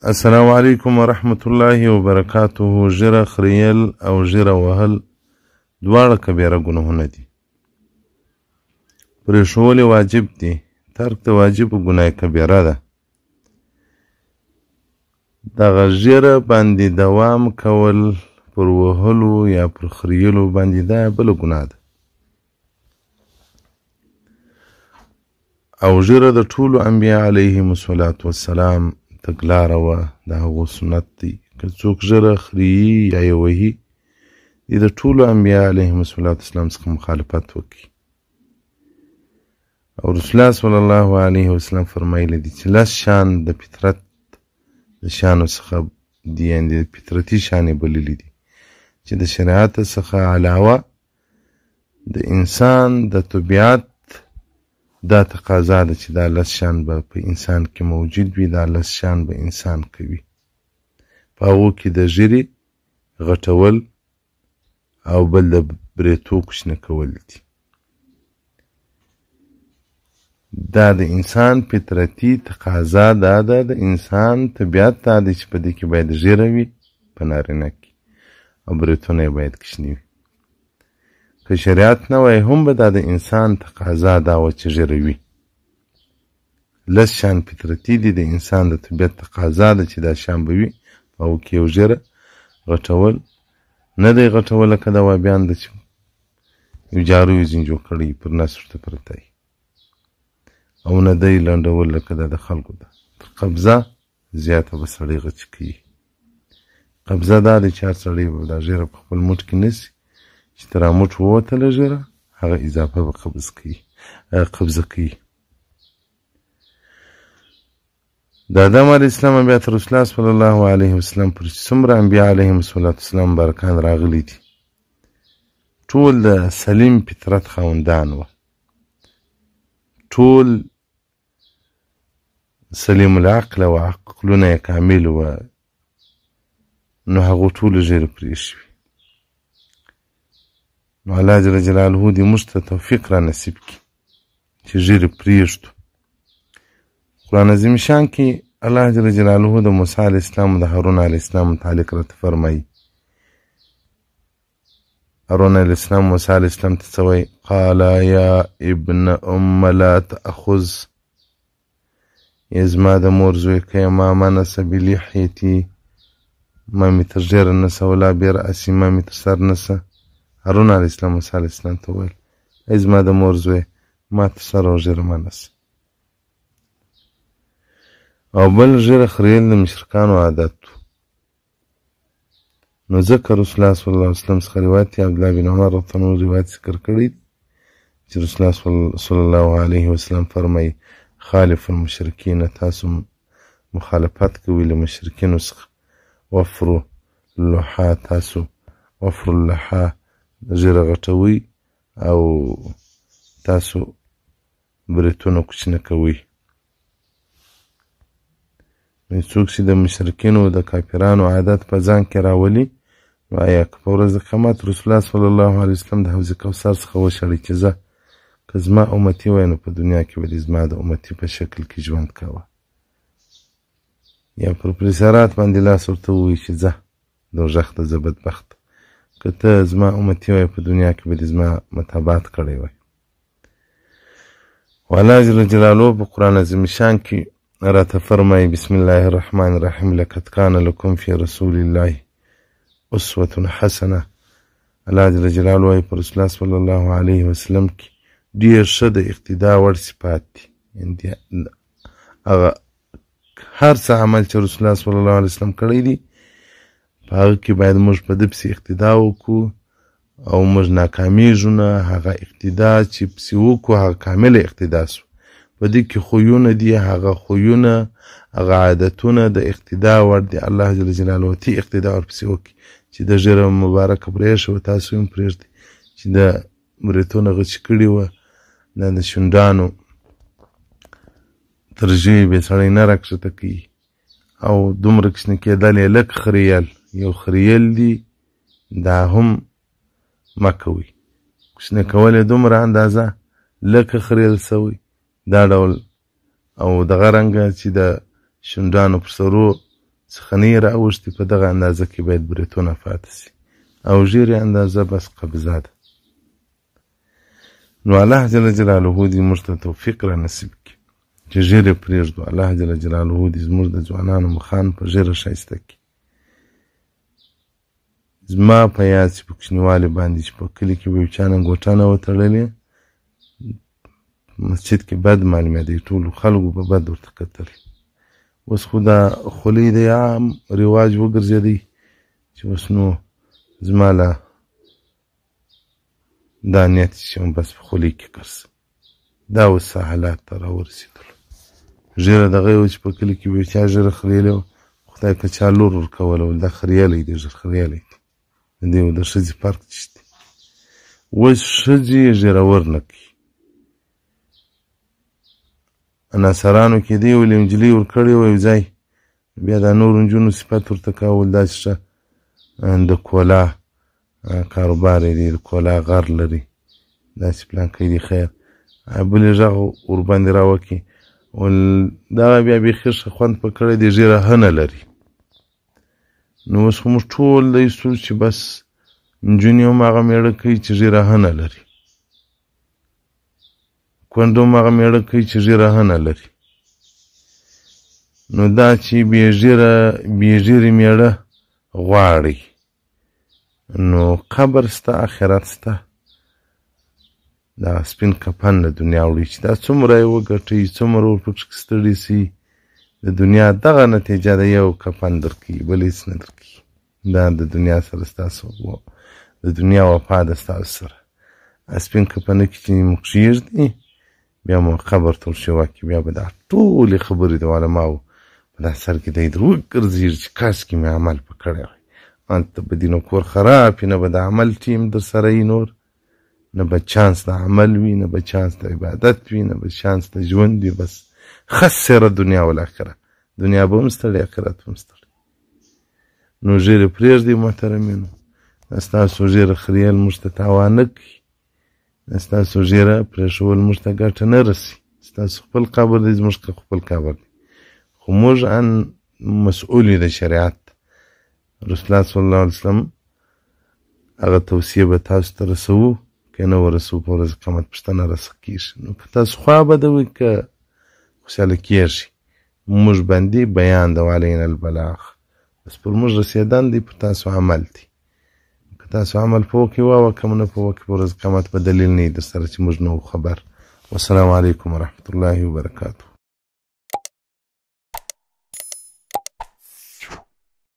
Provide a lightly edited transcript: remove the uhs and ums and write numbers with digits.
السلام علیکم ورحمت الله وبرکاته. ژیره خریل او ژیره وهل دواړه کبیره ګناهونه دي. پرېښول یې واجب دي. ترک د واجبو ګناه کبیره ده. دغه ژیره باندې دوام کول پر وهلو یا پر خریلو باندې دا بله ګناه ده. او ژیره د ټولو انبیا علیهم الصلاة والسلام تګلاره وه. د هغو سنت دی. که څوک ژیره خري یا یې وهي دې د ټولو انبیا علیهم الصلاة والسلام څخه مخالفت وکړي. او رسول الله صلی الله علیه وسلم فرمایلی دي چې لس شان د فطرت د شانو څخه دي، یعنې د فطرتي شان یې بللي دي چې د شریعت څخه علاوه د انسان د طبیعت دا تقاضا ده چې دا لس شان به په انسان کې موجود وي. دا لس شان به انسان کوي. په هغو کې د ژیرې غټول او بل د بریتو کوچنه کول دي. دا د انسان فطرتي تقاضا دا ده. د انسان طبیعت دا دی چې په دې کې باید ژیره وي په نارینه کې او بریتونه یې باید کوچني وي. که شریعت نه وای هم به دا د انسان تقاضا دا وه چې ژیره وي. لس شان فطرتي دي. د انسان د طبیعت تقاضا ده چې دا شان به وي. په هغو کې یو ژیره غټول نه دی غټول لکه د وابیان ده چې یو جارو یې ځین جوړ کړی پر نس ورته پرته وي، او نه دی لنډول لکه دا د خلکو ده. تر قبضه زیاته به سړی غچ کوي. قبضه دا دی چې هر سړی به دا ژیره په خپل موټ کې نیسي چې تر موټ ووتله ژیره هغه اضافه به قبضه کوي. د آدم علیه السلام بیا تر رسول الله صلی الله علیه وسلم پر څومره انبیا علیهم السلام برکان راغلي دي ټول د سلیم فطرت خاوندان وه. ټول سلیم العقل و عقلونه یې کامل وه. نو هغو ټولو ژیرې پرېښوي. نو الله جل جلاله دې موږ ته توفیق را نصیب کړي چې ژیرې پرېږدو. قرآن عظیم شان کې الله جل جلاله د موسی علیه السلام او د هارون علیه السلام متعلق راته فرمایي. هارون علیه السلام موسی علیه السلام ته څه وایي؟ قال یا ابن ام لا تأخذ، ای زما د مور زوی که ما منسه بلحیتي، ما مې تر ژیره نسه ولا برأسي، ما مې تر سر نسه. هارون علیه السلام موسی علیه السلام ته وویل ای زما د مور زوی ما تر سر او ژیره مه نسه. او بل ژیره خریل د مشرکانو عادت و. نو ځکه رسول الله صلی الله علیه وسلم څخه روایت دی، عبدالله بن عمر رضی الله عنه روایت ذکر کړی چې رسول الله صلی الله علیه وسلم فرمایي خالف المشرکین، تاسو مخالفت کوئ له مشرکینو څخه. وفرو اللحا، تاسو وفرو اللحا ژیره غټوئ او تاسو بریتونه کوچنه کوئ. څوک چې د مشرکینو د کافرانو عادت په ځان کې راولي، نو آیا که په ورځ د قیامت رسول الله صلی الله علیه وسلم د حوض کوثر څخه وشړئ چې ځه که زما امتي وای نو په دنیا کې به دې زما د امتي په شکل کې ژوند کوه. یا پر پریسارات باندې لاس ورته ووایي چې ځه دوژخ ته ځه بدبخت، که ته زما امتي وای په دنیا کې به دې زما متابعت کړی وای. و الله جل جلاله په قرآن عظیم شان کې راته فرمایي بسم الله الرحمن الرحیم لقد کان لکم فی رسول الله اسوة حسنه. الله جل جلاله وایي په رسول الله صلی الله علیه وسلم کې ډېر ښه د اقتدا وړ صفات دي. هغه هر څه عمل چې رسول الله صلی الله علیه وسلم کړی دی په هغه کې باید موږ په ده پسې اقتدا وکړو، او موږ ناکامیږو نه. هغه اقتدا چې پسې وکړو هغه کامله اقتدا سو. په دې کې خویونه دي، هغه خویونه هغه عادتونه د اقتدا وړ دي. الله جل جلاله تی اقتدا ورپسې وکړي چې د ژیره مبارکه پرېښوه، تاسو هم پرېږدئ. چې د بریتونه غچ کړي وه، دا د شونډانو تر ژبې سړی نه راکښته کوي، او دومره کوچني کېدل یې لږ خریل یو خریل دي، دا هم مه کوئ. کوچني کول یې دومره اندازه لکه خریل سوی دا ډول. او دغه رنګه چې د شونډانو پر سرو څخنۍ راوښتي په دغه اندازه کې باید بریتونه پاتې شي او ژیرې اندازه بس قبضه ده. نو الله جل جلاله دې موږ ته توفیق را نصیب کړي چې ژیرې پرېږدو. الله جل جلاله دې زموږ د ځوانانو مخان په ژیره ښایسته کړي. زما په یاد چې په کوچنیوالي باندې چې په کلي کې به یو چا نه ګوتنه وتړلې مسجد کې بد معلومېدی، ټولو خلکو به بد ورته کتل. اوس خو دا خولۍ د عام رواج وګرځېدی چې اوس نو زما له دا نیت چې بس په خولۍ کې ګرځم. دا اوس حالات ته راورسېدلو. ژیره دغه یو چې په کلي کې به یو چا ژیره خریېلی وه، خدای که چا لور ورکوله ول دا خریېلی دی، ژر خریېلی دی. د دې او د ښځې فرق شته. اوس ښځې ژیرور نه کوي. ناصرانو کې دی ولې نجلۍ ورکړې وه یو ځای، بیا دا نورو نجونو صفت ورته کول دا چې ښه د کولا کاروبار یې دی، د کولا غر لري، داسې پلانکی دی خیر، بل یې غږ ورباندې راوکړي دغه بیا بیخي ښه خوند په کړی دی، ژیره ښه نه لري. نو اوس خو موږ ټول د ایستو چې بس نجونې هم هغه مېړه کوي چې ژیره ښه نه لري، کونډه هم هغه مېړه کوي چې ژیره ښه نه لري. نو دا چې بې ژیرې مېړه غواړي، نو قبر سته، آخرت سته، دا سپین کفن له دنیا وړي چې دا څومره یې وګټئ، څومره ورپکې ستړي سي، د دنیا دغه نتیجه ده یو کفن درکوي، بل هېڅ نه درکوي. دا د دنیا سره ستاسو د دنیا وفا ده ستاسو سره. سپین کفنه کې چې موږ کښېږدي بیا مو قبر ته ورشوه کړي، بیا به دا ټولې خبرې د علماو په دا سر کې دی در وګرځېږي چې کاشکې مې عمل په کړی وی. هلته به دي نو کور خراب وي، نه به د عمل ټیم در سره وي نور، نه به چانس د عمل وي، نه به چانس د عبادت وي، نه به چانس د ژوند وي. بس خسره دنیا والآخره، دنیا به هم ستړې، آخرت هم ستړې. نو ژیرې پرېږدئ محترمینو، دا ستاسو ژیره خریېل موږ ته تاوان نه کوي، دا ستاسو ژیره پرېښول موږ ته ګټه نه رسي. ستاسو خپل قبر دی، زموږ خپل قبر دی، خو موږ ان مسؤول یو د شریعت. رسول الله صلی الله علیه وسلم هغه توصیه به تاسو ته رسوو، که نه ورسوو په ورځ قیامت پوښتنه راسه کېږي. نو که تاسو خوا بدوئ که خوشحاله کېږي، موږ باندې بیان ده، وعلینا البلاغ، بس پر موږ رسېدن دی، پر تاسو عمل دی. که تاسو عمل په وکړئ واوه، که نه په وکړئ، په ورځ قیامت به دلیل نه وي در سره چې موږ نه وو خبر. والسلام علیکم ورحمة الله وبرکاته.